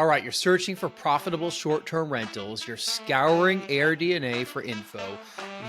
All right, you're searching for profitable short-term rentals. You're scouring AirDNA for info.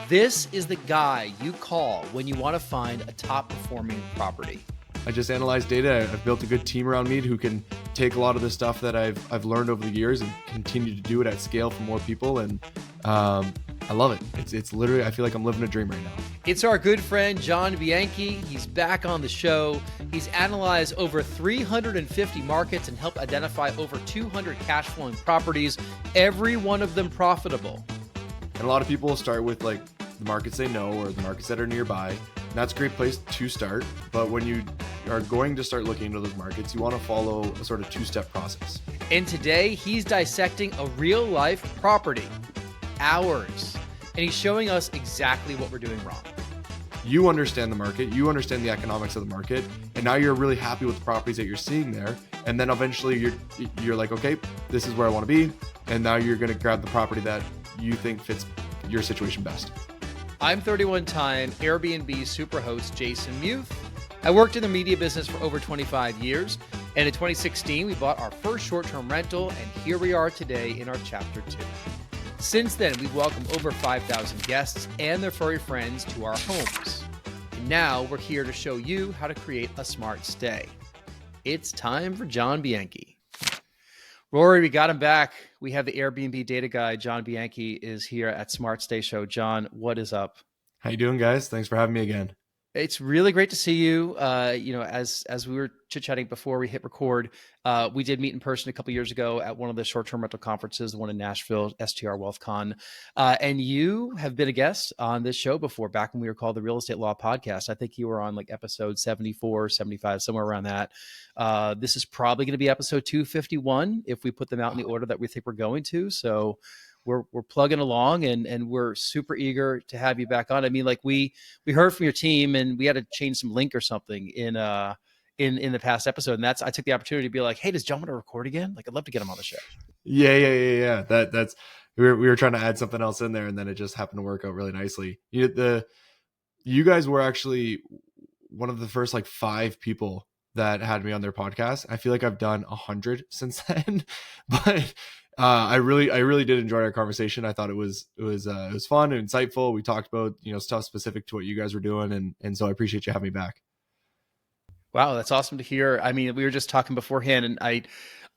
This is the guy you call when you want to find a top-performing property. I just analyze data. I've built a good team around me who can take a lot of the stuff that I've learned over the years and continue to do it at scale for more people. And I love it. It's literally, I feel like I'm living a dream right now. It's our good friend, John Bianchi. He's back on the show. He's analyzed over 350 markets and helped identify over 200 cash flowing properties, every one of them profitable. And a lot of people will start with like the markets they know or the markets that are nearby. And that's a great place to start. But when you are going to start looking into those markets, you want to follow a sort of two-step process. And today he's dissecting a real life property, ours. And he's showing us exactly what we're doing wrong. You understand the market, you understand the economics of the market, and now you're really happy with the properties that you're seeing there. And then eventually you're like, okay, this is where I want to be. And now you're going to grab the property that you think fits your situation best. I'm 31-time Airbnb superhost Jason Muth. I worked in the media business for over 25 years. And in 2016, we bought our first short-term rental. And here we are today in our chapter 2. Since then, we've welcomed over 5,000 guests and their furry friends to our homes. And now we're here to show you how to create a smart stay. It's time for John Bianchi. Rory, we got him back. We have the Airbnb Data Guy. John Bianchi is here at Smart Stay Show. John, what is up? How you doing, guys? Thanks for having me again. It's really great to see you. As we were chit-chatting before we hit record, we did meet in person a couple years ago at one of the short-term rental conferences, the one in Nashville, STR WealthCon. And you have been a guest on this show before, back when we were called the Real Estate Law Podcast. I think you were on like episode 74, 75, somewhere around that. This is probably going to be episode 251 if we put them out in the order that we think we're going to. So we're plugging along and we're super eager to have you back on. I mean, like we heard from your team and we had to change some link or something in the past episode. And I took the opportunity to be like, hey, does John want to record again? Like, I'd love to get him on the show. Yeah. That's we were trying to add something else in there, and then it just happened to work out really nicely. You guys were actually one of the first like 5 people that had me on their podcast. I feel like I've done 100 since then, but I really did enjoy our conversation. I thought it was fun and insightful. We talked about, stuff specific to what you guys were doing. And so I appreciate you having me back. Wow. That's awesome to hear. I mean, we were just talking beforehand and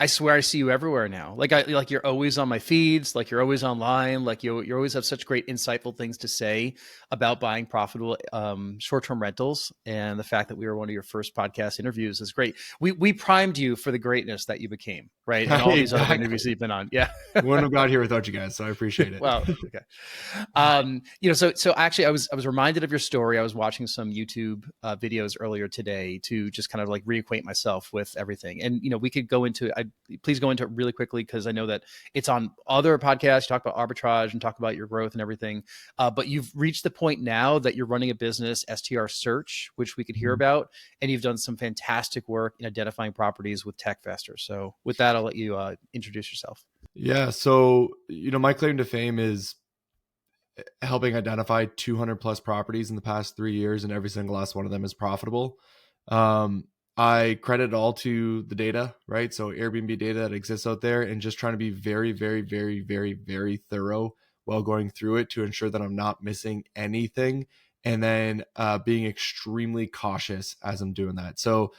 I swear I see you everywhere now. Like you're always on my feeds, like you're always online, like you always have such great insightful things to say about buying profitable short-term rentals. And the fact that we were one of your first podcast interviews is great. We primed you for the greatness that you became, right? And all these other interviews that you've been on. Yeah. Wouldn't have got here without you guys. So I appreciate it. Wow. Okay. So actually I was reminded of your story. I was watching some YouTube videos earlier today to just kind of like reacquaint myself with everything. And, we could go into please go into it really quickly, because I know that it's on other podcasts. You talk about arbitrage and talk about your growth and everything. But you've reached the point now that you're running a business, STR Search, which we could hear about. And you've done some fantastic work in identifying properties with TechVestor. So with that, I'll let you introduce yourself. Yeah. So, my claim to fame is helping identify 200 plus properties in the past 3 years, and every single last one of them is profitable. I credit it all to the data, right? So Airbnb data that exists out there, and just trying to be very, very, very, very, very thorough while going through it to ensure that I'm not missing anything. And then being extremely cautious as I'm doing that. So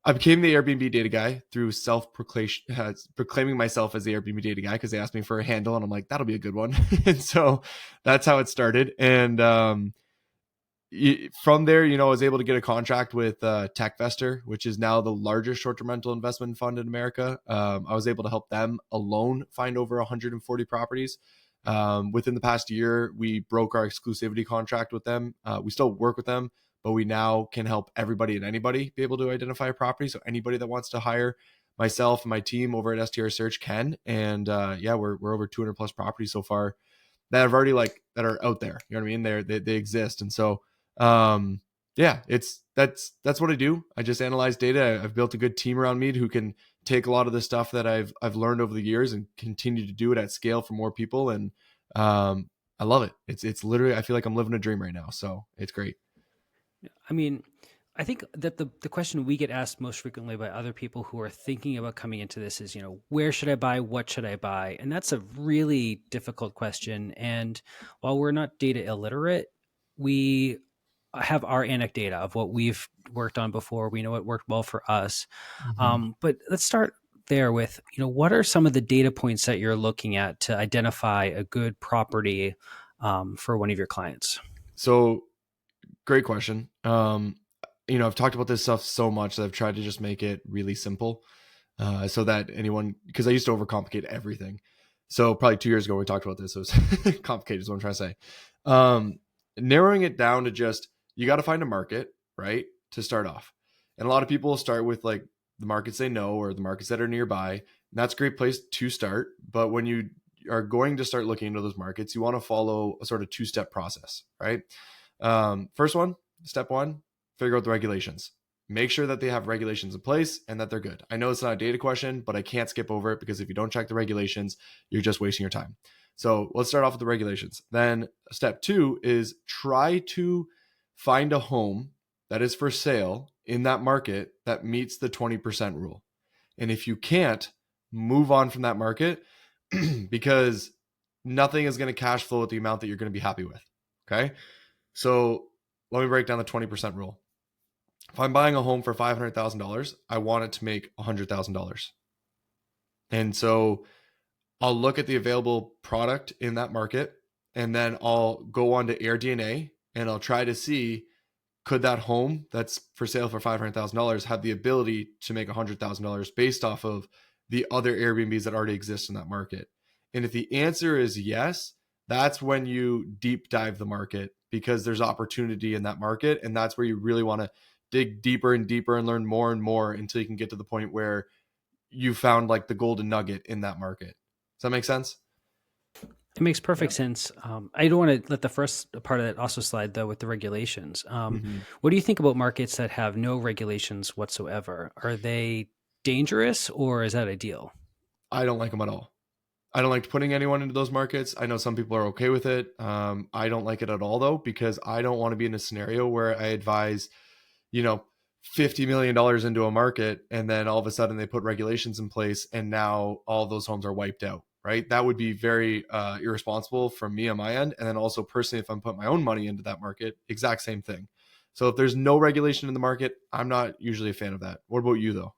I became the Airbnb data guy through proclaiming myself as the Airbnb data guy, because they asked me for a handle and I'm like, that'll be a good one. And so that's how it started. And from there, I was able to get a contract with TechVestor, which is now the largest short-term rental investment fund in America. I was able to help them alone find over 140 properties. Within the past year, we broke our exclusivity contract with them. We still work with them, but we now can help everybody and anybody be able to identify a property. So anybody that wants to hire myself and my team over at STR Search can. And we're over 200 plus properties so far that have already that are out there. You know what I mean? They exist. And so that's what I do. I just analyze data. I've built a good team around me who can take a lot of the stuff that I've learned over the years and continue to do it at scale for more people. And I love it. It's literally, I feel like I'm living a dream right now. So it's great. I mean, I think that the question we get asked most frequently by other people who are thinking about coming into this is, where should I buy? What should I buy? And that's a really difficult question. And while we're not data illiterate, we have our anecdata of what we've worked on before. We know it worked well for us. Mhm. But let's start there with, what are some of the data points that you're looking at to identify a good property for one of your clients? So great question. I've talked about this stuff so much that I've tried to just make it really simple, so that anyone, because I used to overcomplicate everything. So probably 2 years ago we talked about this. It was complicated is what I'm trying to say. Um, Narrowing it down to just, you got to find a market, right, to start off. And a lot of people start with like the markets they know or the markets that are nearby. And that's a great place to start. But when you are going to start looking into those markets, you want to follow a sort of two-step process, right? First one, step one, figure out the regulations. Make sure that they have regulations in place and that they're good. I know it's not a data question, but I can't skip over it because if you don't check the regulations, you're just wasting your time. So let's start off with the regulations. Then step two is try to find a home that is for sale in that market that meets the 20% rule. And if you can't, move on from that market because nothing is going to cash flow at the amount that you're going to be happy with. Okay. So let me break down the 20% rule. If I'm buying a home for $500,000, I want it to make $100,000. And so I'll look at the available product in that market, and then I'll go on to AirDNA and I'll try to see, could that home that's for sale for $500,000 have the ability to make $100,000 based off of the other Airbnbs that already exist in that market? And if the answer is yes, that's when you deep dive the market because there's opportunity in that market. And that's where you really want to dig deeper and deeper and learn more and more until you can get to the point where you found like the golden nugget in that market. Does that make sense? It makes Yeah. perfect sense. I don't want to let the first part of that also slide, though, with the regulations. Mhm. What do you think about markets that have no regulations whatsoever? Are they dangerous or is that ideal? I don't like them at all. I don't like putting anyone into those markets. I know some people are okay with it. I don't like it at all though, because I don't want to be in a scenario where I advise, you know, $50 million into a market and then all of a sudden they put regulations in place and now all those homes are wiped out. Right. That would be very irresponsible from me on my end. And then also personally, if I'm putting my own money into that market, exact same thing. So if there's no regulation in the market, I'm not usually a fan of that. What about you though?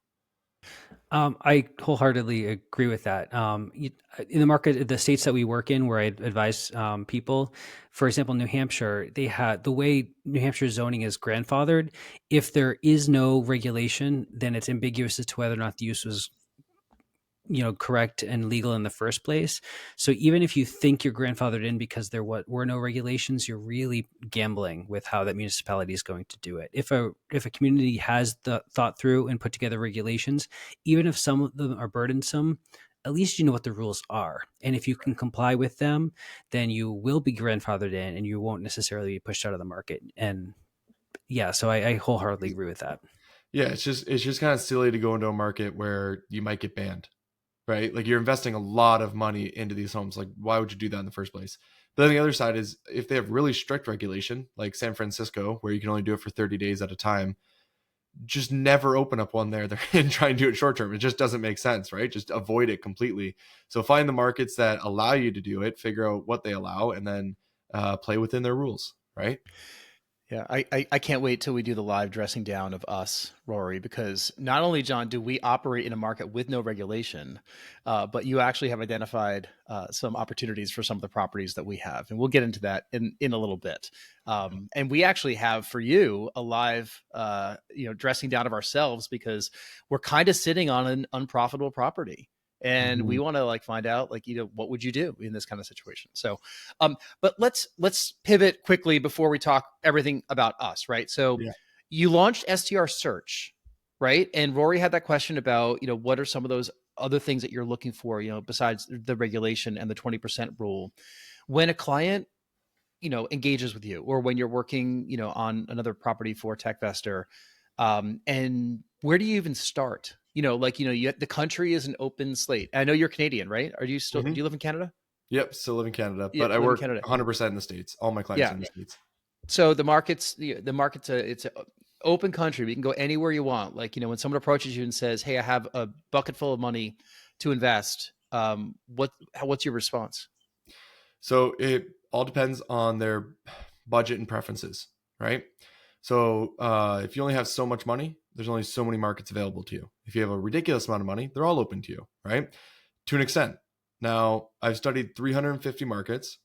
I wholeheartedly agree with that. In the market, the states that we work in, where I advise people, for example, New Hampshire, they had the way New Hampshire zoning is grandfathered. If there is no regulation, then it's ambiguous as to whether or not the use was correct and legal in the first place. So even if you think you're grandfathered in because there were no regulations, you're really gambling with how that municipality is going to do it. If a community has thought through and put together regulations, even if some of them are burdensome, at least you know what the rules are. And if you can comply with them, then you will be grandfathered in and you won't necessarily be pushed out of the market. And yeah, so I wholeheartedly agree with that. Yeah, it's just kind of silly to go into a market where you might get banned, right? Like you're investing a lot of money into these homes. Like, why would you do that in the first place? But then the other side is if they have really strict regulation, like San Francisco, where you can only do it for 30 days at a time, just never open up one there and try and do it short term. It just doesn't make sense, right? Just avoid it completely. So find the markets that allow you to do it, figure out what they allow, and then play within their rules, right? Yeah, I can't wait till we do the live dressing down of us, Rory, because not only, John, do we operate in a market with no regulation, but you actually have identified some opportunities for some of the properties that we have. And we'll get into that in a little bit. And we actually have for you a live, dressing down of ourselves because we're kind of sitting on an unprofitable property. And we Mhm. want to find out what would you do in this kind of situation? So but let's pivot quickly before we talk everything about us, right? So Yeah. you launched STR search, right? And Rory had that question about, what are some of those other things that you're looking for, besides the regulation and the 20% rule. When a client, engages with you or when you're working, on another property for TechVestor, and where do you even start? The country is an open slate. I know you're Canadian, right? Do Mhm. you live in Canada? Yep. Still live in Canada, Yeah, but I live in work Canada. 100% in the States. All my clients are Yeah. in the States. So the market's it's open country. We can go anywhere you want. Like, when someone approaches you and says, "Hey, I have a bucket full of money to invest," what's your response? So it all depends on their budget and preferences, right? So if you only have so much money, there's only so many markets available to you. If you have a ridiculous amount of money, they're all open to you, right? To an extent. Now, I've studied 350 markets,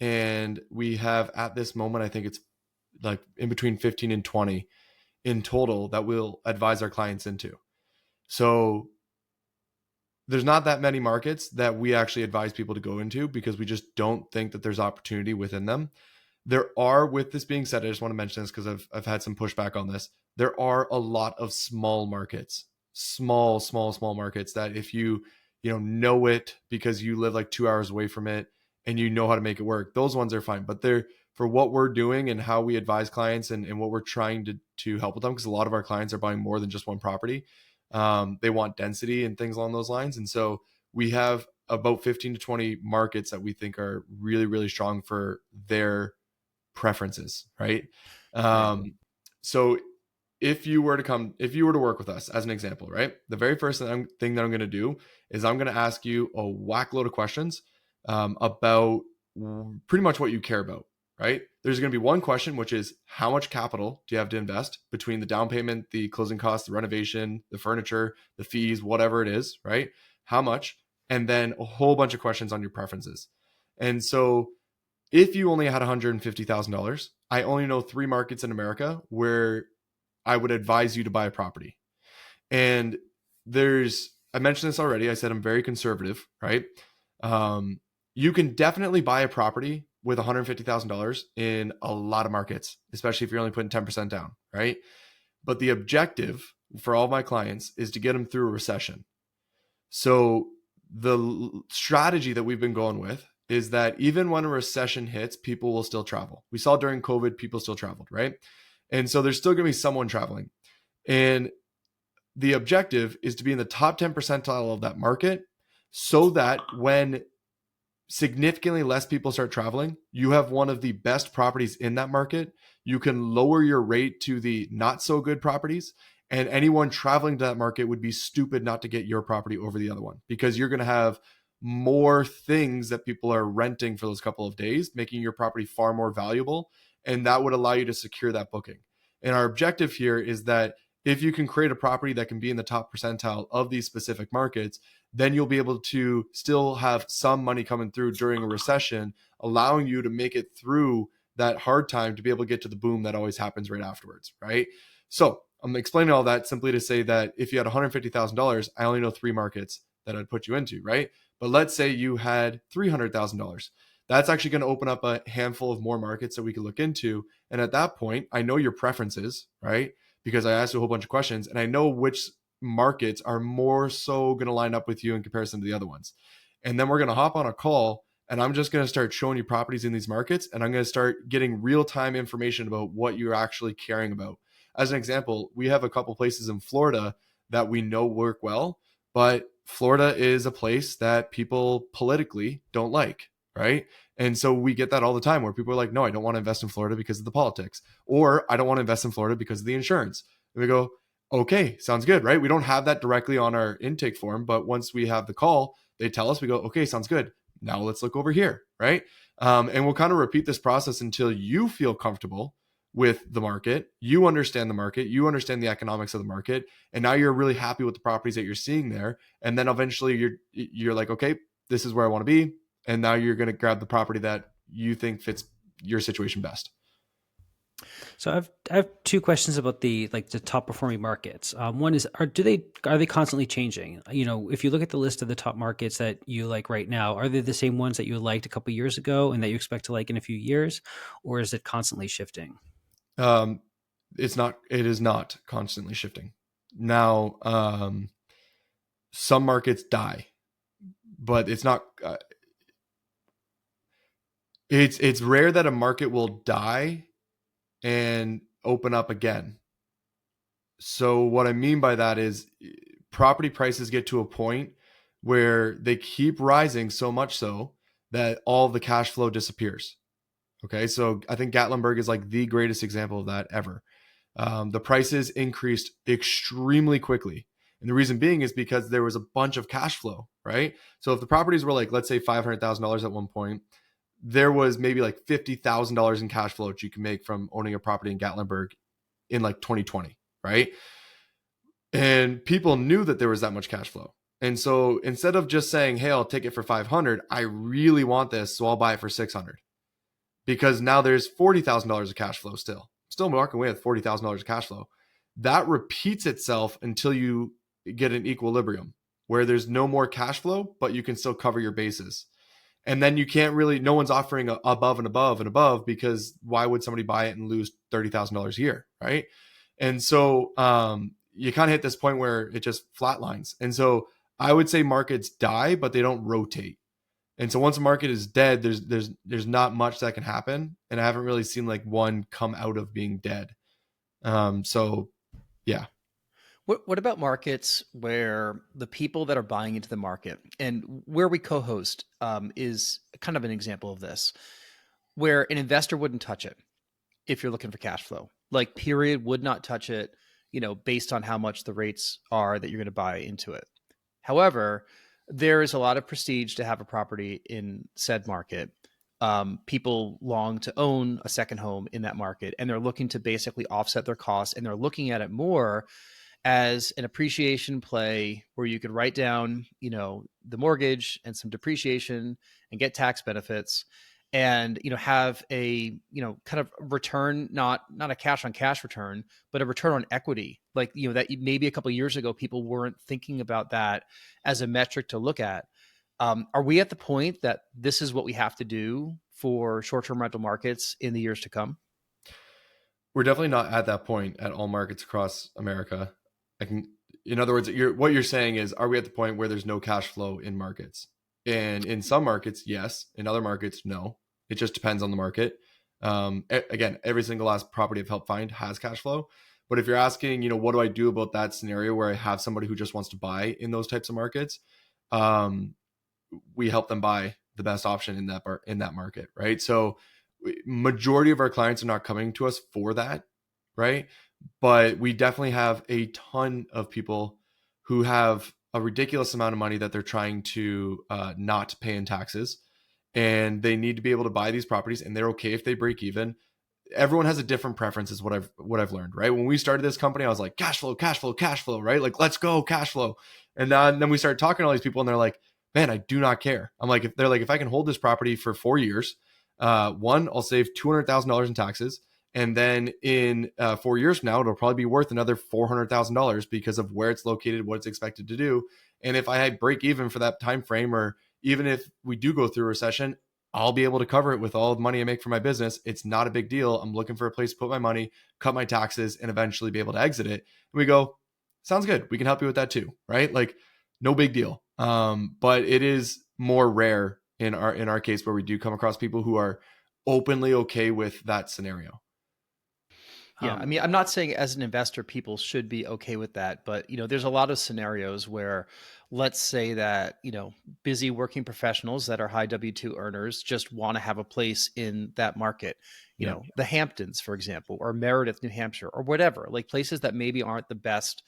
and we have at this moment, I think it's like in between 15 and 20 in total that we'll advise our clients into. So there's not that many markets that we actually advise people to go into because we just don't think that there's opportunity within them. There are, with this being said, I just want to mention this because I've had some pushback on this. There are a lot of small markets, small markets that if you know it because you live like 2 hours away from it and you know how to make it work, those ones are fine. But they're for what we're doing and how we advise clients and what we're trying to help with them, because a lot of our clients are buying more than just one property. They want density and things along those lines. And so we have about 15 to 20 markets that we think are really, really strong for their preferences, right? So if you were to work with us as an example, right? The very first thing that I'm going to do is I'm going to ask you a whack load of questions about pretty much what you care about, right? There's going to be one question, which is how much capital do you have to invest between the down payment, the closing costs, the renovation, the furniture, the fees, whatever it is, right? How much? And then a whole bunch of questions on your preferences. And so if you only had $150,000, I only know 3 markets in America where I would advise you to buy a property. And I mentioned this already. I said I'm very conservative, right? You can definitely buy a property with $150,000 in a lot of markets, especially if you're only putting 10% down, right? But the objective for all my clients is to get them through a recession. So the strategy that we've been going with is that even when a recession hits, people will still travel. We saw during COVID, people still traveled, right? And so there's still going to be someone traveling. And the objective is to be in the top 10 percentile of that market so that when significantly less people start traveling, you have one of the best properties in that market. You can lower your rate to the not so good properties, and anyone traveling to that market would be stupid not to get your property over the other one, because you're going to have more things that people are renting for those couple of days, making your property far more valuable. And that would allow you to secure that booking. And our objective here is that if you can create a property that can be in the top percentile of these specific markets, then you'll be able to still have some money coming through during a recession, allowing you to make it through that hard time to be able to get to the boom that always happens right afterwards, right? So I'm explaining all that simply to say that if you had $150,000, I only know 3 markets that I'd put you into, right? But let's say you had $300,000. That's actually going to open up a handful of more markets that we could look into. And at that point, I know your preferences, right? Because I asked you a whole bunch of questions and I know which markets are more so going to line up with you in comparison to the other ones. And then we're going to hop on a call and I'm just going to start showing you properties in these markets, and I'm going to start getting real-time information about what you're actually caring about. As an example, we have a couple places in Florida that we know work well, but Florida is a place that people politically don't like, right? And so we get that all the time where people are like, no, I don't want to invest in Florida because of the politics, or I don't want to invest in Florida because of the insurance. And we go, okay, sounds good, right? We don't have that directly on our intake form, but once we have the call, they tell us, we go, okay, sounds good. Now let's look over here, right? And we'll kind of repeat this process until you feel comfortable with the market, you understand the market, you understand the economics of the market, and now you're really happy with the properties that you're seeing there. And then eventually you're like, okay, this is where I want to be. And now you're going to grab the property that you think fits your situation best. So I have 2 questions about the top performing markets. One is, are they constantly changing? If you look at the list of the top markets that you like right now, are they the same ones that you liked a couple of years ago and that you expect to like in a few years, or is it constantly shifting? It is not constantly shifting. Now, some markets die, but it's not, it's rare that a market will die and open up again. So what I mean by that is property prices get to a point where they keep rising so much so that all the cash flow disappears. Okay, so I think Gatlinburg is like the greatest example of that ever. The prices increased extremely quickly. And the reason being is because there was a bunch of cash flow, right? So if the properties were like, let's say $500,000 at one point, there was maybe like $50,000 in cash flow that you can make from owning a property in Gatlinburg in like 2020, right? And people knew that there was that much cash flow. And so instead of just saying, hey, I'll take it for 500, I really want this, so I'll buy it for 600. Because now there's $40,000 of cash flow still walking away with $40,000 of cash flow. That repeats itself until you get an equilibrium where there's no more cash flow, but you can still cover your bases. And then you can't really, no one's offering above and above and above, because why would somebody buy it and lose $30,000 a year, right? And so you kind of hit this point where it just flatlines. And so I would say markets die, but they don't rotate. And so once a market is dead, there's not much that can happen. And I haven't really seen like one come out of being dead. So yeah. What about markets where the people that are buying into the market, and where we co-host is kind of an example of this, where an investor wouldn't touch it if you're looking for cash flow, like period, would not touch it, based on how much the rates are that you're going to buy into it. However, there is a lot of prestige to have a property in said market. People long to own a second home in that market, and they're looking to basically offset their costs, and they're looking at it more as an appreciation play where you could write down, the mortgage and some depreciation and get tax benefits, and, have a, kind of return, not a cash on cash return, but a return on equity. Like, that maybe a couple of years ago, people weren't thinking about that as a metric to look at. Are we at the point that this is what we have to do for short-term rental markets in the years to come? We're definitely not at that point at all markets across America. In other words, what you're saying is, are we at the point where there's no cash flow in markets? And in some markets, yes. In other markets, no. It just depends on the market. Again, every single last property I've helped find has cash flow. But if you're asking, what do I do about that scenario where I have somebody who just wants to buy in those types of markets? We help them buy the best option in that market, right? So majority of our clients are not coming to us for that, right? But we definitely have a ton of people who have a ridiculous amount of money that they're trying to not pay in taxes, and they need to be able to buy these properties, and they're okay if they break even. Everyone has a different preference, is what I've learned, right? When we started this company, I was like, cash flow, right? Like, let's go, cash flow. And then we started talking to all these people, and they're like, man, I do not care. I'm like, if I can hold this property for 4 years, one, I'll save $200,000 in taxes. And then in 4 years from now, it'll probably be worth another $400,000 because of where it's located, what it's expected to do. And if I had break even for that time frame, or even if we do go through a recession, I'll be able to cover it with all the money I make from my business. It's not a big deal. I'm looking for a place to put my money, cut my taxes, and eventually be able to exit it. And we go, sounds good. We can help you with that too, right? Like, no big deal. But it is more rare in our case where we do come across people who are openly okay with that scenario. Yeah, I mean, I'm not saying as an investor, people should be okay with that, but there's a lot of scenarios where, let's say that, busy working professionals that are high W-2 earners just want to have a place in that market, the Hamptons, for example, or Meredith, New Hampshire, or whatever, like places that maybe aren't the best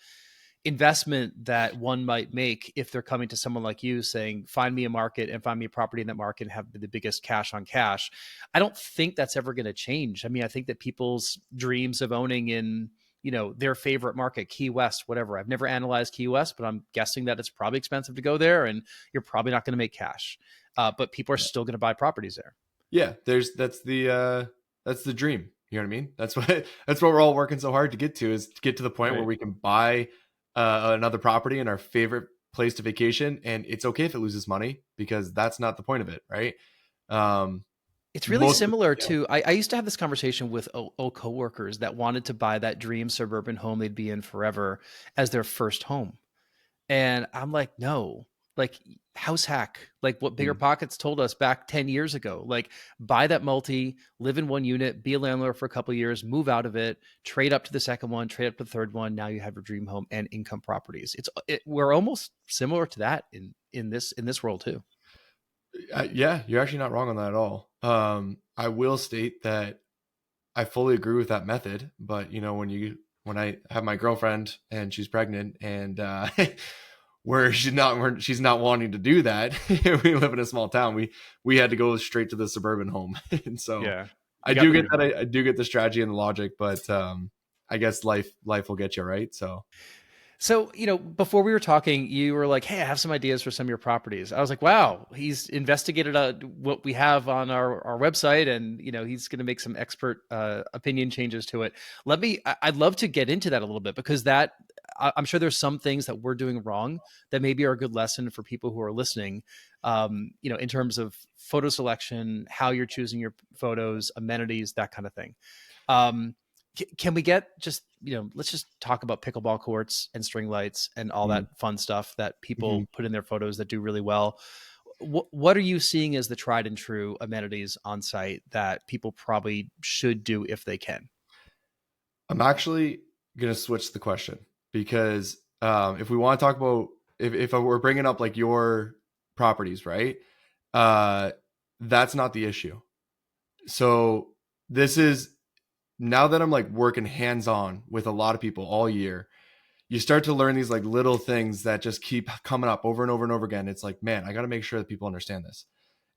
investment that one might make if they're coming to someone like you saying, find me a market and find me a property in that market and have the biggest cash on cash. I don't think that's ever going to change. I mean, I think that people's dreams of owning in, their favorite market, Key West, whatever. I've never analyzed Key West, but I'm guessing that it's probably expensive to go there and you're probably not going to make cash. But people are still going to buy properties there. Yeah, that's the dream. You know what I mean? That's what we're all working so hard to get to, is to get to the point where we can buy another property in our favorite place to vacation, and it's okay if it loses money, because that's not the point of it, right? It's really similar to, I used to have this conversation with old coworkers that wanted to buy that dream suburban home they'd be in forever as their first home. And I'm like, no, like house hack, like what Bigger Pockets told us back 10 years ago, like buy that multi, live in one unit, be a landlord for a couple of years, move out of it, trade up to the second one, trade up to the third one. Now you have your dream home and income properties. We're almost similar to that in this world too. Yeah, you're actually not wrong on that at all. I will state that I fully agree with that method. But when I have my girlfriend and she's pregnant and where she's not wanting to do that, we live in a small town. We had to go straight to the suburban home, and so Yeah. I do get that. I do get the strategy and the logic, but I guess life will get you right. So, before we were talking, you were like, hey, I have some ideas for some of your properties. I was like, wow, he's investigated what we have on our website, and, he's going to make some expert opinion changes to it. I'd love to get into that a little bit, because I'm sure there's some things that we're doing wrong that maybe are a good lesson for people who are listening, in terms of photo selection, how you're choosing your photos, amenities, that kind of thing. Can we get let's just talk about pickleball courts and string lights and all that fun stuff that people put in their photos that do really well. What are you seeing as the tried and true amenities on site that people probably should do if they can? I'm actually going to switch the question, because if we want to talk about, if we're bringing up like your properties, right? That's not the issue. So this is, now that I'm like working hands-on with a lot of people all year, you start to learn these like little things that just keep coming up over and over and over again. It's like, man, I got to make sure that people understand this.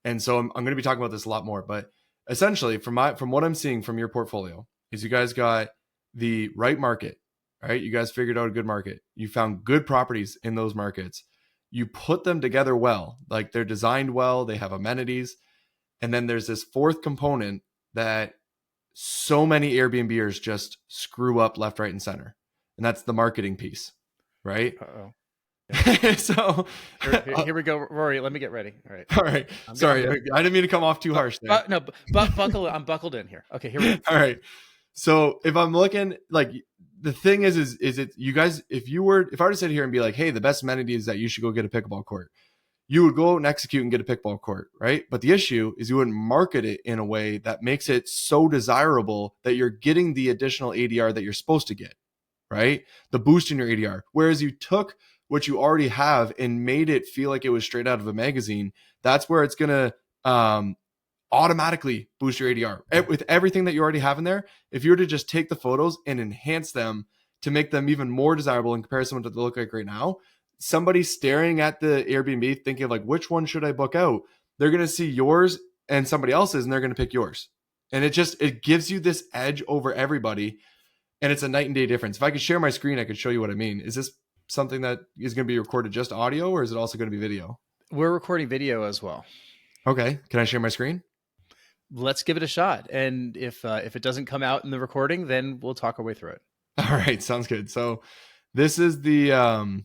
And so I'm going to be talking about this a lot more, but essentially from what I'm seeing from your portfolio is you guys got the right market, right? You guys figured out a good market. You found good properties in those markets. You put them together well, like they're designed well, they have amenities. And then there's this fourth component that so many Airbnbers just screw up left, right, and center. And that's the marketing piece, right? Uh-oh. Yeah. So here we go, Rory. Let me get ready. All right. All right. Sorry, I didn't mean to come off too harsh there. I'm buckled in here. Okay, here we go. All right. So if I'm looking, like, the thing is it you guys, if I were to sit here and be like, hey, the best amenity is that you should go get a pickleball court, you would go and execute and get a pickleball court, right? But the issue is you wouldn't market it in a way that makes it so desirable that you're getting the additional ADR that you're supposed to get, right? The boost in your ADR. Whereas you took what you already have and made it feel like it was straight out of a magazine. That's where it's going to automatically boost your ADR. With everything that you already have in there, if you were to just take the photos and enhance them to make them even more desirable in comparison to what they look like right now, somebody staring at the Airbnb thinking like, which one should I book out? They're going to see yours and somebody else's, and they're going to pick yours. And it gives you this edge over everybody. And it's a night and day difference. If I could share my screen, I could show you what I mean. Is this something that is going to be recorded just audio, or is it also going to be video? We're recording video as well. Okay. Can I share my screen? Let's give it a shot. And if it doesn't come out in the recording, then we'll talk our way through it. All right. Sounds good. So this is the,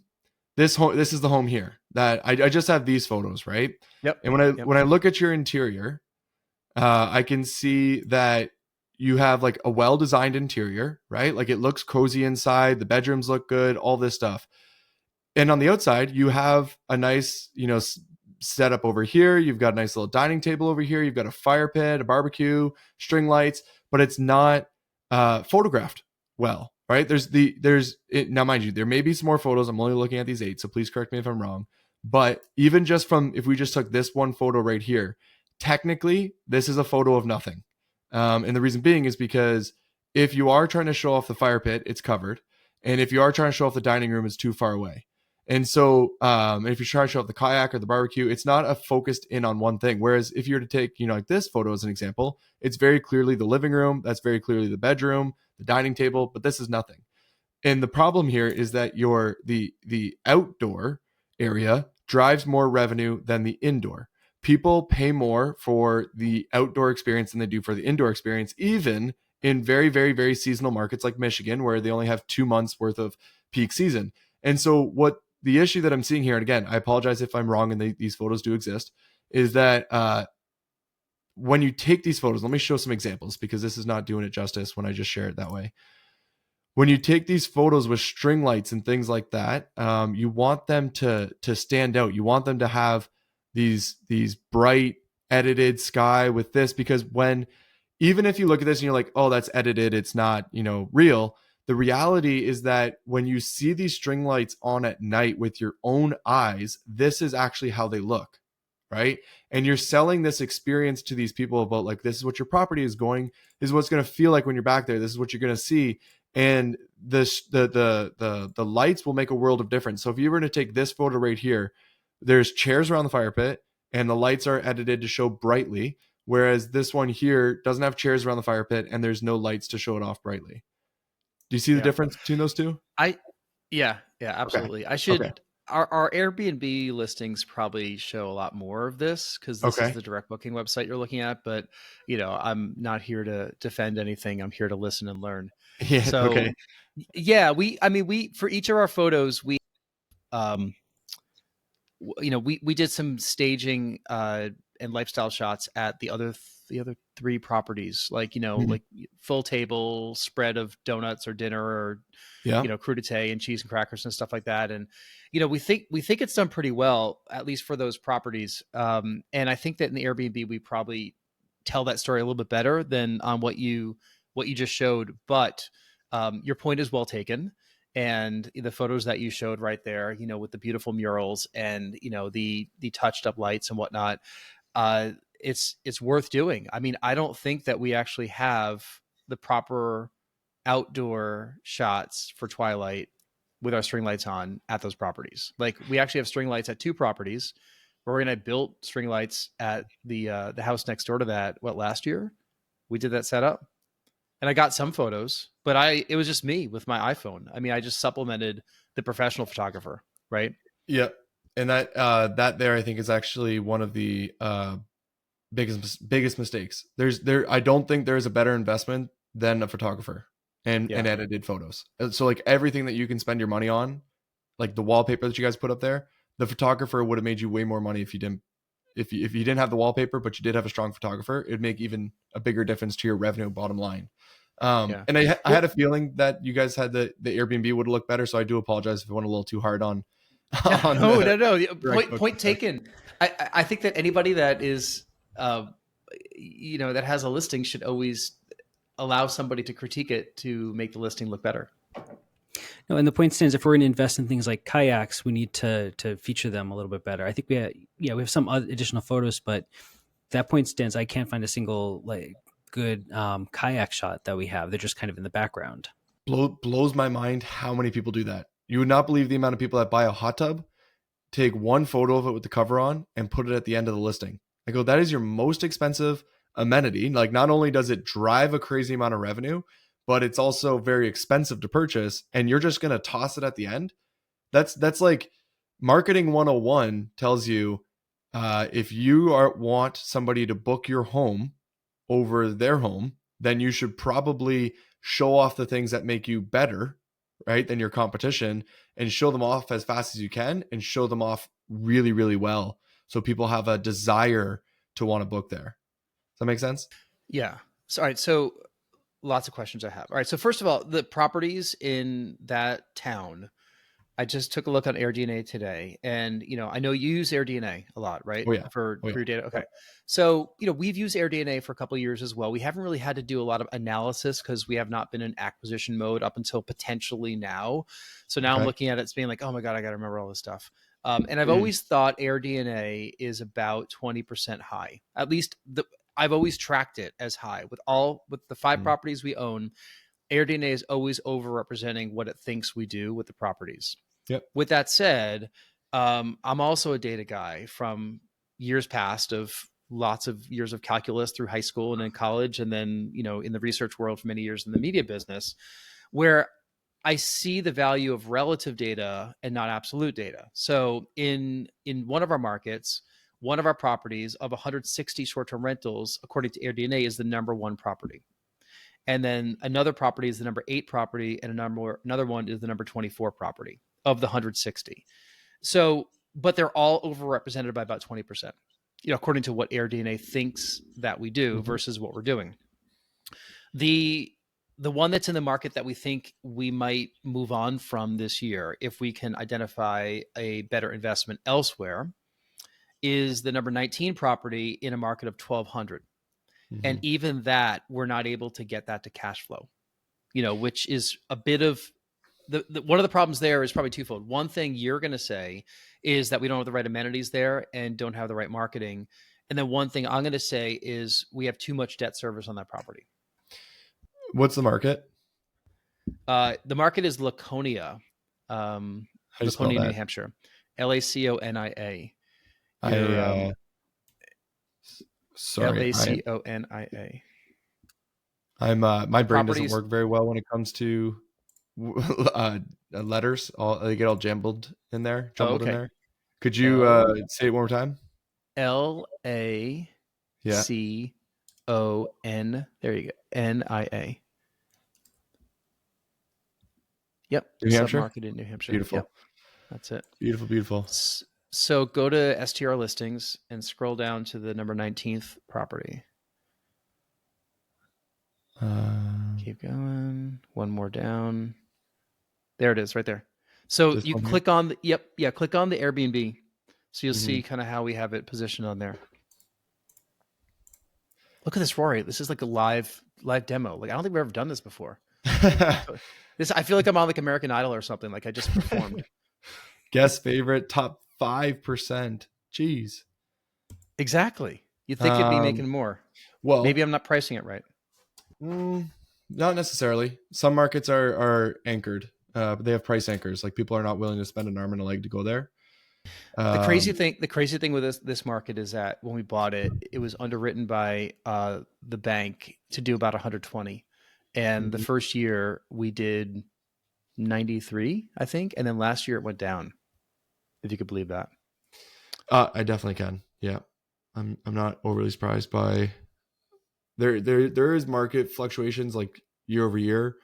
this is the home here that I just have these photos, right? Yep. And when I look at your interior, I can see that you have like a well-designed interior, right? Like it looks cozy inside, the bedrooms look good, all this stuff. And on the outside, you have a nice, setup over here. You've got a nice little dining table over here. You've got a fire pit, a barbecue, string lights, but it's not photographed well, right? Now, mind you, there may be some more photos. I'm only looking at these 8, so please correct me if I'm wrong. But even just if we just took this one photo right here, technically, this is a photo of nothing. And the reason being is because if you are trying to show off the fire pit, it's covered. And if you are trying to show off the dining room, it's too far away. And so if you're trying to show off the kayak or the barbecue, it's not a focused in on one thing. Whereas if you were to take, like this photo as an example, it's very clearly the living room. That's very clearly the bedroom, the dining table, but this is nothing. And the problem here is that the outdoor area drives more revenue than the indoor. People pay more for the outdoor experience than they do for the indoor experience, even in very, very, very seasonal markets like Michigan, where they only have 2 months worth of peak season. And so what the issue that I'm seeing here, and again, I apologize if I'm wrong and these photos do exist, is that when you take these photos, let me show some examples because this is not doing it justice when I just share it that way. When you take these photos with string lights and things like that, you want them to stand out. You want them to have these bright edited sky with this, because even if you look at this and you're like, oh, that's edited, it's not, real. The reality is that when you see these string lights on at night with your own eyes, this is actually how they look, right? And you're selling this experience to these people about like, this is what your property is going, this is what's going to feel like when you're back there. This is what you're going to see. And the lights will make a world of difference. So if you were to take this photo right here, there's chairs around the fire pit and the lights are edited to show brightly. Whereas this one here doesn't have chairs around the fire pit and there's no lights to show it off brightly. Do you see the difference between those two? Yeah, absolutely. Okay. Our Airbnb listings probably show a lot more of this because this is the direct booking website you're looking at. But I'm not here to defend anything. I'm here to listen and learn. Yeah. So, okay. Yeah, we for each of our photos we did some staging and lifestyle shots at the other three properties, like like full table spread of donuts or dinner or crudité and cheese and crackers and stuff like that. And we think it's done pretty well, at least for those properties. And I think that in the Airbnb we probably tell that story a little bit better than on what you just showed. But your point is well taken. And the photos that you showed right there, with the beautiful murals and, the touched up lights and whatnot, it's worth doing. I mean, I don't think that we actually have the proper outdoor shots for twilight with our string lights on at those properties. Like, we actually have string lights at 2 properties. Rory and I built string lights at the house next door to that. Last year we did that setup. And I got some photos, but it was just me with my iPhone. I mean, I just supplemented the professional photographer, right? Yeah. And that there, I think, is actually one of the biggest mistakes. I don't think there's a better investment than a photographer and edited photos. So like everything that you can spend your money on, like the wallpaper that you guys put up there, the photographer would have made you way more money if you didn't have the wallpaper, but you did have a strong photographer. It'd make even a bigger difference to your revenue bottom line. And I had a feeling that you guys had the Airbnb would look better. So I do apologize if I went a little too hard on. No. Point taken. I think that anybody that is, that has a listing should always allow somebody to critique it to make the listing look better. No, and the point stands, if we're going to invest in things like kayaks, we need to feature them a little bit better. I think we have some additional photos, but that point stands. I can't find a single good kayak shot that we have. They're just kind of in the background. Blows my mind how many people do that. You would not believe the amount of people that buy a hot tub, take one photo of it with the cover on, and put it at the end of the listing. I go, that is your most expensive amenity. Like, not only does it drive a crazy amount of revenue, but it's also very expensive to purchase, and you're just going to toss it at the end. That's like marketing 101 tells you, if you want somebody to book your home over their home, then you should probably show off the things that make you better, right, than your competition, and show them off as fast as you can and show them off really, really well. So people have a desire to want to book there. Does that make sense? Yeah. So, all right. So lots of questions I have. All right. So first of all, the properties in that town, I just took a look on AirDNA today, and I know you use AirDNA a lot, right? Oh yeah. For your data. Okay. So we've used AirDNA for a couple of years as well. We haven't really had to do a lot of analysis because we have not been in acquisition mode up until potentially now. So now I'm looking at it, it's being like, oh my god, I got to remember all this stuff. And I've always thought AirDNA is about 20% high. At least I've always tracked it as high with the 5 properties we own. AirDNA is always overrepresenting what it thinks we do with the properties. Yep. With that said, I'm also a data guy from years past of lots of years of calculus through high school and in college, and then in the research world for many years in the media business, where I see the value of relative data and not absolute data. So in one of our markets, one of our properties of 160 short-term rentals, according to AirDNA, is the number 1 property. And then another property is the number 8 property, and another one is the number 24 property of the 160. So, but they're all overrepresented by about 20%, according to what AirDNA thinks that we do versus what we're doing. The one that's in the market that we think we might move on from this year, if we can identify a better investment elsewhere, is the number 19 property in a market of 1,200. And even that, we're not able to get that to cash flow, which is a bit of one of the problems there is probably twofold. One thing you're going to say is that we don't have the right amenities there and don't have the right marketing. And then one thing I'm going to say is we have too much debt service on that property. What's the market? The market is Laconia, How do you spell Laconia, New that? Hampshire, Laconia. Sorry, Laconia. I'm my brain doesn't Properties. work very well when it comes to letters. They get all jumbled in there. Oh, okay. In there. Could you say it one more time? LACON. Yeah. There you go. NIA. Yep. New Hampshire? Submarket in New Hampshire. Beautiful. Yep. That's it. Beautiful. So go to STR listings and scroll down to the number 19th property. Keep going. One more down. There it is, right there. So you click on the click on the Airbnb. So you'll see kind of how we have it positioned on there. Look at this, Rory. This is like a live demo. Like I don't think we've ever done this before. I feel like I'm on like American Idol or something. Like I just performed. Guest favorite, top 5%. Jeez. Exactly. You'd think it'd be making more. Well, maybe I'm not pricing it right. Not necessarily. Some markets are anchored, but they have price anchors. Like people are not willing to spend an arm and a leg to go there. The crazy thing with this market is that when we bought it, it was underwritten by the bank to do about 120, and the first year we did 93, I think, and then last year it went down. If you could believe that. I definitely can. Yeah, I'm not overly surprised by. There is market fluctuations like year over year.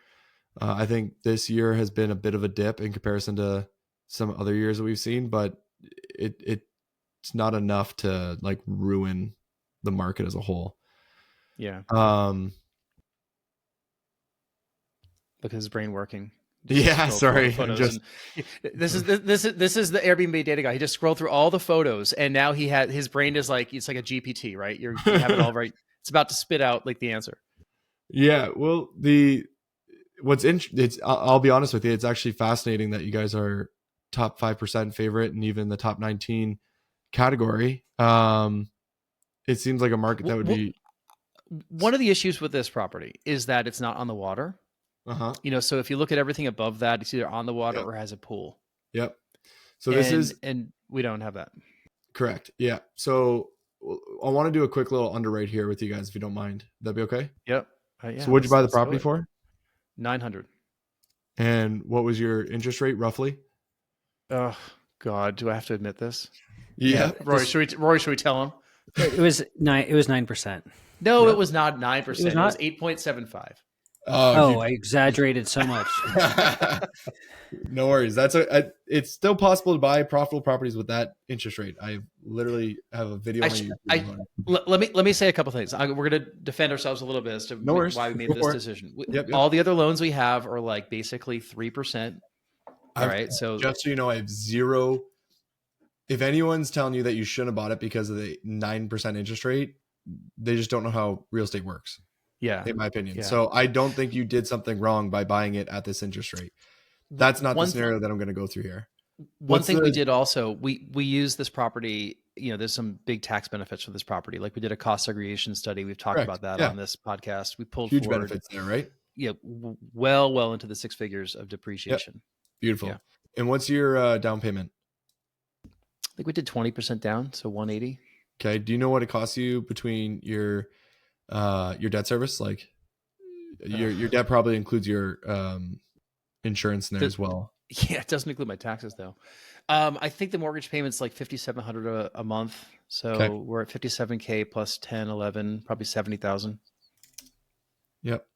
I think this year has been a bit of a dip in comparison to some other years that we've seen, but it's not enough to like ruin the market as a whole. Yeah. Look at his brain working. Yeah, sorry. This is the Airbnb Data Guy. He just scrolled through all the photos, and now his brain is like it's like a GPT, right? You have it all right. It's about to spit out like the answer. Yeah. Well, I'll be honest with you. It's actually fascinating that you guys are top 5% favorite and even the top 19 category. It seems like a market that would be. One of the issues with this property is that it's not on the water. So if you look at everything above that, it's either on the water or has a pool. Yep. So and we don't have that. Correct. Yeah. So I want to do a quick little underwrite here with you guys, if you don't mind. That'd be okay? Yep. So what'd you buy the property for? 900. And what was your interest rate roughly? Oh God, do I have to admit this? Yeah. Rory, should we tell him? It was 9%. No, it was not 9%. It was 8.75. Oh, I exaggerated so much. No worries. It's still possible to buy profitable properties with that interest rate. I literally have a video on YouTube. Let me say a couple things. We're going to defend ourselves a little bit as to why we made this decision. Yep. All the other loans we have are like basically 3%. All right. So just so you know, I have zero. If anyone's telling you that you shouldn't have bought it because of the 9% interest rate, they just don't know how real estate works. Yeah. In my opinion. Yeah. So I don't think you did something wrong by buying it at this interest rate. That's not the scenario that I'm going to go through here. One thing we did also, we use this property, there's some big tax benefits for this property. Like we did a cost segregation study. We've talked about that on this podcast. We pulled huge benefits there, right? Yeah. Well into the six figures of depreciation. Yep. Beautiful. Yeah. And what's your down payment? I think we did 20% down. So 180. Okay. Do you know what it costs you between your debt service? Like your debt probably includes your insurance in there as well. Yeah, it doesn't include my taxes though. I think the mortgage payment's like $5,700 a month. So we're at $57K plus 10, 11, probably 70,000. Yep.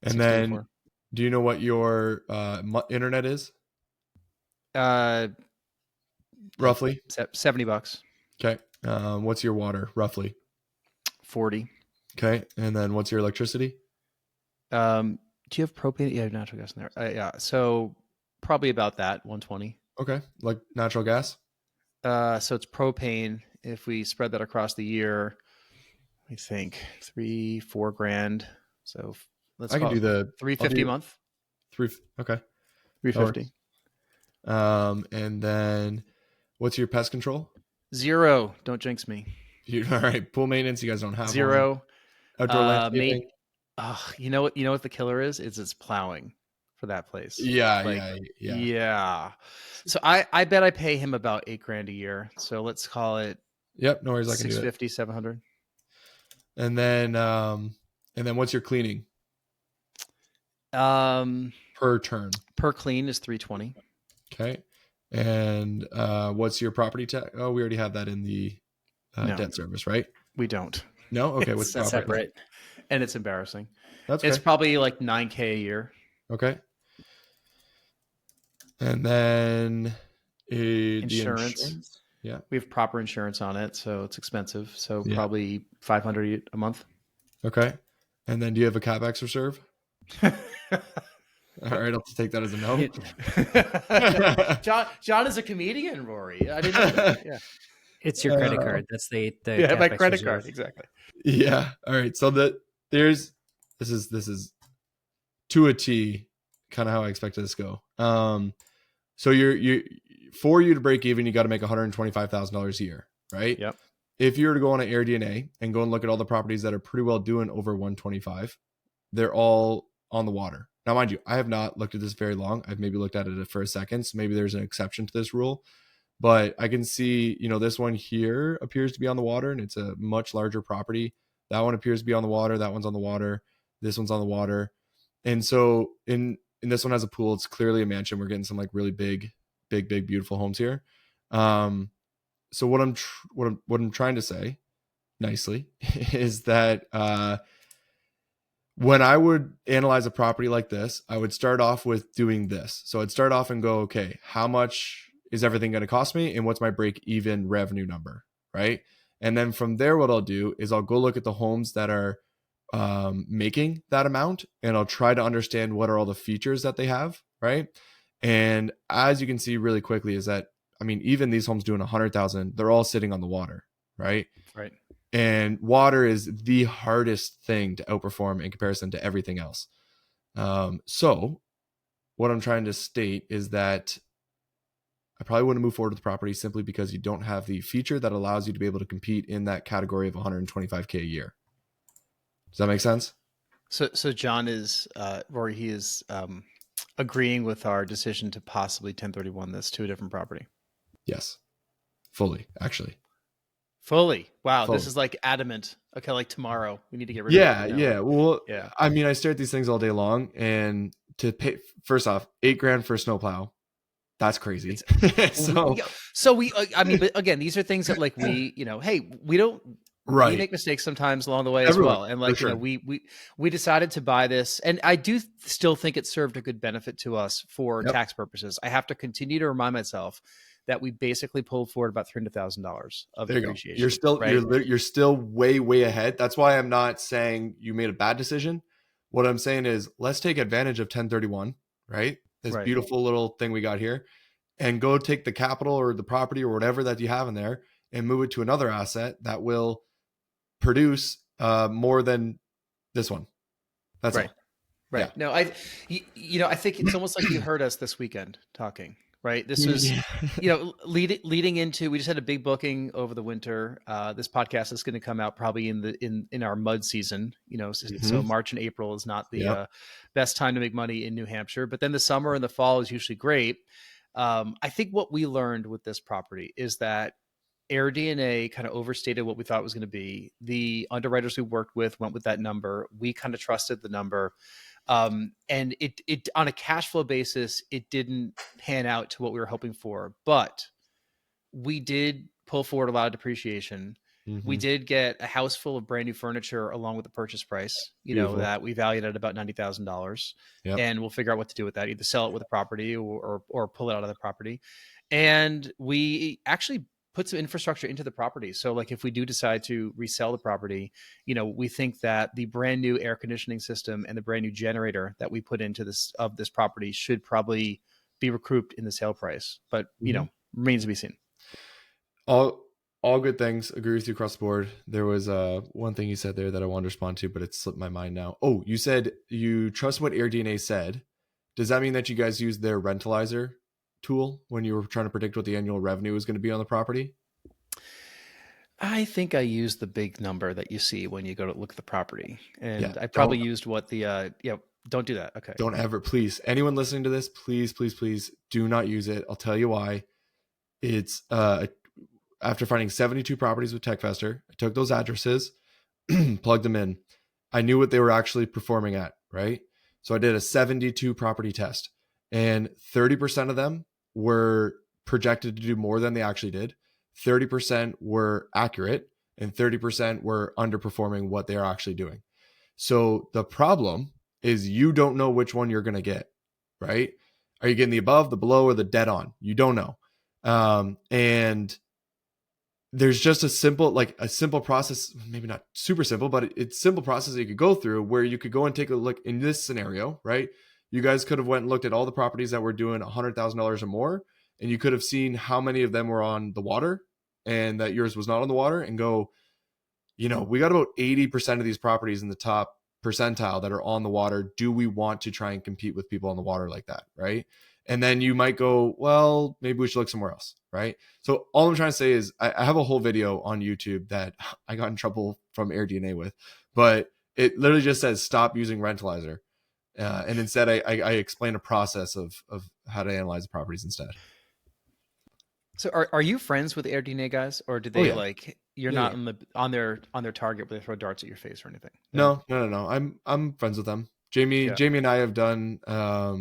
And then do you know what your internet is? Roughly $70. Okay. What's your water roughly? 40. Okay. And then what's your electricity? Do you have propane? Yeah, natural gas in there. Yeah. So probably about that, 120. Okay. Like natural gas? So it's propane. If we spread that across the year, I think $3-4 grand. So I can do the $350 a month. Okay. 350. And then what's your pest control? 0. Don't jinx me. All right. Pool maintenance. You guys don't have 0. one. Outdoor landscaping. You know what the killer is? It's plowing for that place. Yeah. Yeah. So I bet I pay him about $8,000 a year. So let's call it. Yep. No worries. I can do it. 650, 700. And then what's your cleaning? Per turn. Per clean is 320. Okay. And what's your property tax? Oh, we already have that in the debt service, right? We don't. No? Okay. It's what's separate. And it's embarrassing. It's okay. Probably like $9,000 a year. Okay. And then insurance. Yeah. We have proper insurance on it, so it's expensive. So probably $500 a month. Okay. And then do you have a CapEx reserve? All right, I'll just take that as a no. John is a comedian, Rory. I didn't know that. Yeah. It's your credit card. That's the my credit card, exactly. Yeah. All right. So this is to a T, kind of how I expected this to go. So you for you to break even, you got to make $125,000 a year, right? Yep. If you were to go on an AirDNA and go and look at all the properties that are pretty well doing over 125, they're all on the water. Now, mind you, I have not looked at this very long. I've maybe looked at it for a second, so maybe there's an exception to this rule. But I can see, this one here appears to be on the water, and it's a much larger property. That one appears to be on the water. That one's on the water. This one's on the water. And so in this one has a pool. It's clearly a mansion. We're getting some like really big, beautiful homes here. So what I'm trying to say nicely is that when I would analyze a property like this, I would start off with doing this. So I'd start off and go, okay, how much is everything going to cost me? And what's my break even revenue number? Right. And then from there, what I'll do is I'll go look at the homes that are making that amount, and I'll try to understand what are all the features that they have. Right. And as you can see really quickly is that, even these homes doing 100,000, they're all sitting on the water. Right. Right. And water is the hardest thing to outperform in comparison to everything else. So what I'm trying to state is that I probably wouldn't move forward with the property simply because you don't have the feature that allows you to be able to compete in that category of 125K a year. Does that make sense? So John is, Rory, he is agreeing with our decision to possibly 1031 this to a different property. Yes. Fully, actually. Fully. Wow. Fully. This is like adamant. Okay. Like tomorrow we need to get rid of it. Yeah. Well, yeah. I stare at these things all day long, and to pay, first off, $8,000 for a snowplow. That's crazy. So we, but again, these are things that like we, hey, we don't, right. We make mistakes sometimes along the way as well. And like, sure. We decided to buy this, and I do still think it served a good benefit to us for tax purposes. I have to continue to remind myself that we basically pulled forward about $300,000 of depreciation. You're still, right? you're still way ahead. That's why I'm not saying you made a bad decision. What I'm saying is let's take advantage of 1031, right? This beautiful little thing we got here, and go take the capital or the property or whatever that you have in there and move it to another asset that will produce more than this one. That's all. Right. Yeah. No, I think it's almost like you heard us this weekend talking. Right. This was, leading into, we just had a big booking over the winter. This podcast is going to come out probably in our mud season, so March and April is not the best time to make money in New Hampshire, but then the summer and the fall is usually great. I think what we learned with this property is that AirDNA kind of overstated what we thought it was going to be. The underwriters we worked with went with that number. We kind of trusted the number. And it on a cash flow basis, it didn't pan out to what we were hoping for, but we did pull forward a lot of depreciation. We did get a house full of brand new furniture along with the purchase price, that we valued at about $90,000. And we'll figure out what to do with that, either sell it with a property or pull it out of the property. And we actually put some infrastructure into the property. So like if we do decide to resell the property, we think that the brand new air conditioning system and the brand new generator that we put into this property should probably be recouped in the sale price, but remains to be seen. All good things. Agree with you across the board. There was one thing you said there that I wanted to respond to, but it slipped my mind now. Oh, you said you trust what AirDNA said. Does that mean that you guys use their rentalizer tool when you were trying to predict what the annual revenue is going to be on the property? I think I used the big number that you see when you go to look at the property, and Yeah. I probably used what the don't do that. Okay. Don't ever, please. Anyone listening to this, please, please, please do not use it. I'll tell you why. It's after finding 72 properties with TechFester, I took those addresses, plugged them in. I knew what they were actually performing at, right? So I did a 72 property test, and 30% of them were projected to do more than they actually did. 30% were accurate, and 30% were underperforming what they are actually doing. So the problem is you don't know which one you're going to get, right? Are you getting the above, the below, or the dead on? You don't know. And there's just a simple process, maybe not super simple, but it's simple process that you could go through where you could go and take a look in this scenario, right? You guys could have went and looked at all the properties that were doing $100,000 or more, and you could have seen how many of them were on the water and that yours was not on the water, and go, we got about 80% of these properties in the top percentile that are on the water. Do we want to try and compete with people on the water like that, right? And then you might go, well, maybe we should look somewhere else, right? So all I'm trying to say is I have a whole video on YouTube that I got in trouble from AirDNA with, but it literally just says stop using Rentalizer. And instead, I explain a process of how to analyze the properties instead. So are you friends with AirDNA guys, or do they you're not on their target where they throw darts at your face or anything? No. I'm friends with them. Jamie and I have done a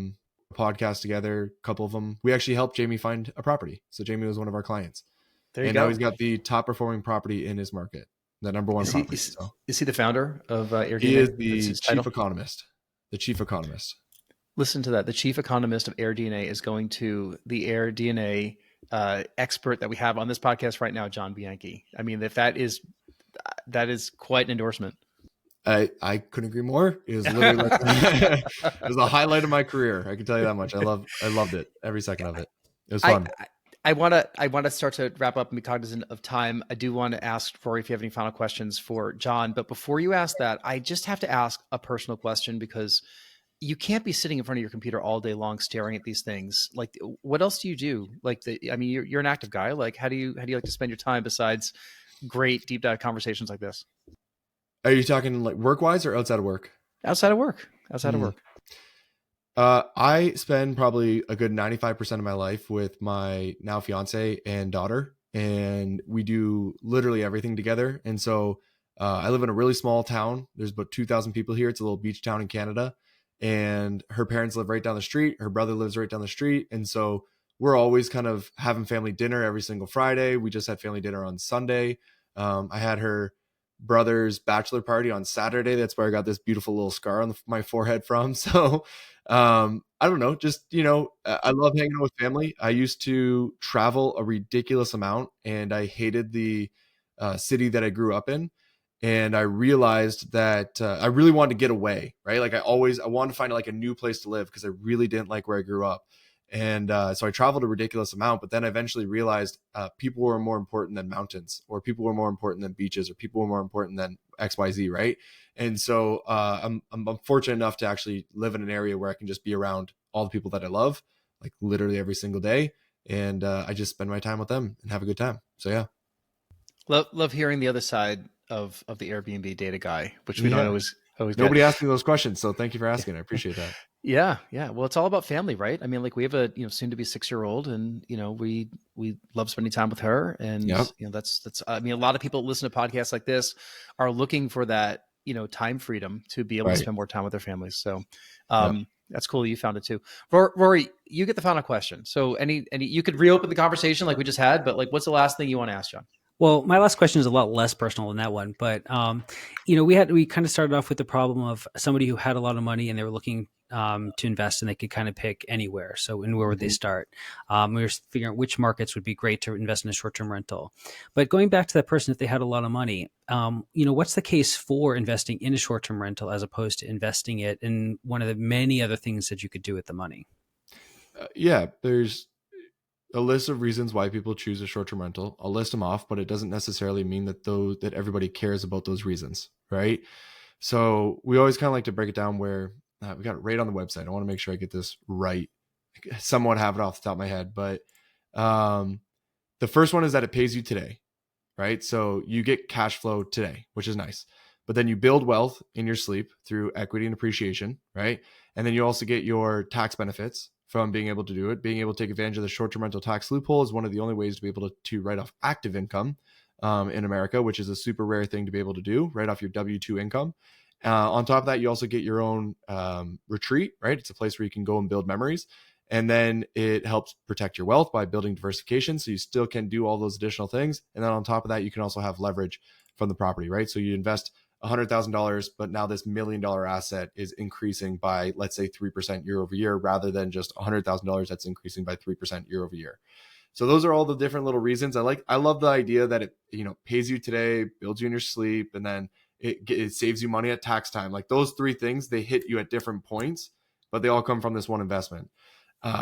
podcast together, a couple of them. We actually helped Jamie find a property. So Jamie was one of our clients. There you go. Now he's got the top performing property in his market, the number one property. Is he the founder of AirDNA? He is the chief economist. The chief economist. Listen to that. The chief economist of AirDNA is going to the AirDNA expert that we have on this podcast right now, John Bianchi. I mean, if that is quite an endorsement. I couldn't agree more. It was literally it was the highlight of my career. I can tell you that much. I loved it, every second of it. It was fun. I want to start to wrap up and be cognizant of time. I do want to ask Rory if you have any final questions for John. But before you ask that, I just have to ask a personal question, because you can't be sitting in front of your computer all day long staring at these things. Like, what else do you do? You're an active guy. Like, how do you like to spend your time besides great deep dive conversations like this? Are you talking like work wise or outside of work? Outside of work. Outside of work. I spend probably a good 95% of my life with my now fiance and daughter, and we do literally everything together. And so I live in a really small town. There's about 2,000 people here. It's a little beach town in Canada. And her parents live right down the street. Her brother lives right down the street. And so we're always kind of having family dinner every single Friday. We just had family dinner on Sunday. I had her brother's bachelor party on Saturday. That's where I got this beautiful little scar on my forehead from. So I don't know, just, I love hanging out with family. I used to travel a ridiculous amount, and I hated the city that I grew up in. And I realized that I really wanted to get away, right? Like I wanted to find like a new place to live, because I really didn't like where I grew up. And so I traveled a ridiculous amount, but then I eventually realized people were more important than mountains, or people were more important than beaches, or people were more important than XYZ, right? And so I'm fortunate enough to actually live in an area where I can just be around all the people that I love, like literally every single day. And I just spend my time with them and have a good time. So yeah. Love hearing the other side of the Airbnb Data Guy, which we don't always Nobody asked me those questions, so thank you for asking. I appreciate that. Yeah. Well, it's all about family, right? I mean, like we have a soon to be 6-year-old, and we love spending time with her, and that's I mean, a lot of people that listen to podcasts like this are looking for that time freedom to be able to spend more time with their families. So that's cool that you found it too. Rory, you get the final question. So any you could reopen the conversation like we just had, but like, what's the last thing you want to ask John? Well, my last question is a lot less personal than that one, but we kind of started off with the problem of somebody who had a lot of money and they were looking to invest, and they could kind of pick anywhere. So, and where would they start? We were figuring out which markets would be great to invest in a short-term rental. But going back to that person, if they had a lot of money, what's the case for investing in a short-term rental as opposed to investing it in one of the many other things that you could do with the money? There's a list of reasons why people choose a short-term rental. I'll list them off, but it doesn't necessarily mean that everybody cares about those reasons, right? So we always kind of like to break it down where we got it right on the website. I want to make sure I get this right. I somewhat have it off the top of my head, but the first one is that it pays you today, right? So you get cash flow today, which is nice. But then you build wealth in your sleep through equity and appreciation, right? And then you also get your tax benefits from being able to do it. Being able to take advantage of the short-term rental tax loophole is one of the only ways to be able to write off active income in America, which is a super rare thing to be able to do, right off your W-2 income. On top of that, you also get your own retreat, right? It's a place where you can go and build memories. And then it helps protect your wealth by building diversification. So you still can do all those additional things. And then on top of that, you can also have leverage from the property, right? So you invest $100,000, but now this $1 million asset is increasing by, let's say, 3% year over year, rather than just $100,000 that's increasing by 3% year over year. So those are all the different little reasons. I love the idea that it, pays you today, builds you in your sleep, and then it saves you money at tax time. Like those three things, they hit you at different points, but they all come from this one investment.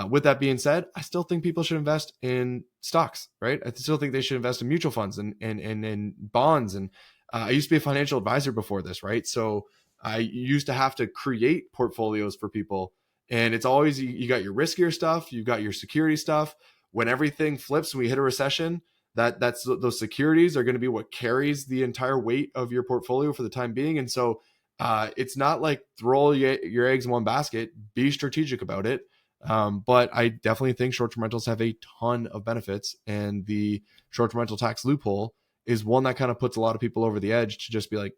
With that being said, I still think people should invest in stocks, right? I still think they should invest in mutual funds and bonds. And I used to be a financial advisor before this, right? So I used to have to create portfolios for people. And it's always, you got your riskier stuff, you've got your security stuff. When everything flips, when we hit a recession, those securities are going to be what carries the entire weight of your portfolio for the time being. And so it's not like throw all your eggs in one basket, be strategic about it. But I definitely think short-term rentals have a ton of benefits, and the short-term rental tax loophole is one that kind of puts a lot of people over the edge to just be like,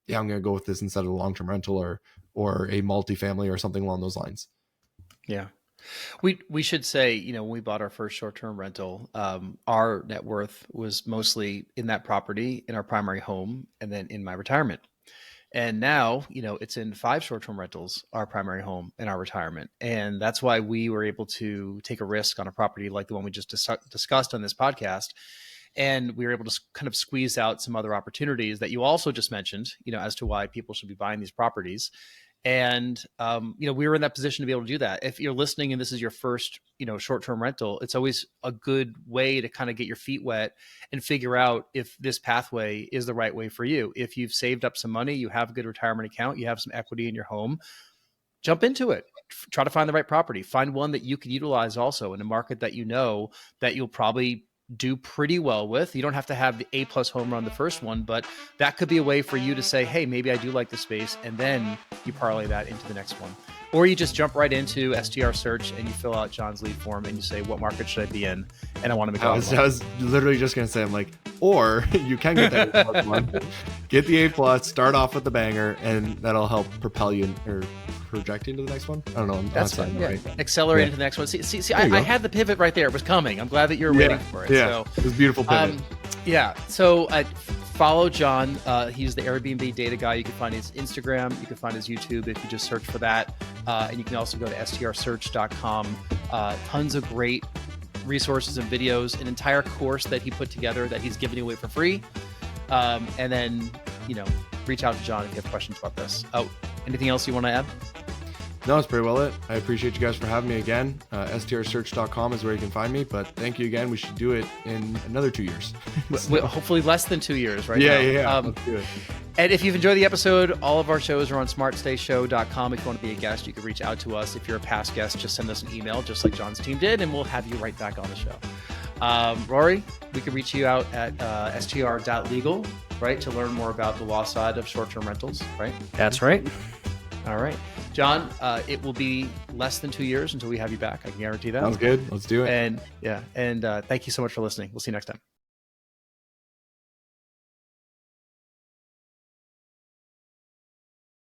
yeah, I'm going to go with this instead of a long-term rental or a multifamily or something along those lines. Yeah. We should say, when we bought our first short-term rental, our net worth was mostly in that property, in our primary home, and then in my retirement. And now, it's in 5 short-term rentals, our primary home and our retirement. And that's why we were able to take a risk on a property like the one we just discussed on this podcast. And we were able to kind of squeeze out some other opportunities that you also just mentioned, as to why people should be buying these properties. And, we were in that position to be able to do that. If you're listening and this is your first, short-term rental, it's always a good way to kind of get your feet wet and figure out if this pathway is the right way for you. If you've saved up some money, you have a good retirement account, you have some equity in your home, jump into it. Try to find the right property. Find one that you can utilize also in a market that that you'll probably do pretty well with. You don't have to have the A+ home run the first one, but that could be a way for you to say, hey, maybe I do like the space, and then you parlay that into the next one. Or you just jump right into STR search and you fill out John's lead form and you say, what market should I be in? And I want to make I was literally just going to say, I'm like, or you can get that A+ one, get the A+, start off with the banger, and that'll help propel you or project into the next one. I don't know. That's fine. Yeah. Right. Accelerate into the next one. See, I had the pivot right there. It was coming. I'm glad that you're waiting for it. Yeah, so, it was a beautiful pivot. So follow John. He's the Airbnb Data Guy. You can find his Instagram. You can find his YouTube if you just search for that. And you can also go to strsearch.com. Tons of great resources and videos, an entire course that he put together that he's giving away for free. And then, reach out to John if you have questions about this. Oh, anything else you want to add? No, it's pretty well it. I appreciate you guys for having me again. strsearch.com is where you can find me, but thank you again. We should do it in another 2 years. Hopefully less than 2 years, right? Yeah. Let's do it. And if you've enjoyed the episode, all of our shows are on smartstayshow.com. If you want to be a guest, you can reach out to us. If you're a past guest, just send us an email, just like John's team did, and we'll have you right back on the show. Rory, we can reach you out at str.legal, right, to learn more about the law side of short-term rentals, right? That's right. All right. John, it will be less than 2 years until we have you back. I can guarantee that. Sounds good. Let's do it. And thank you so much for listening. We'll see you next time.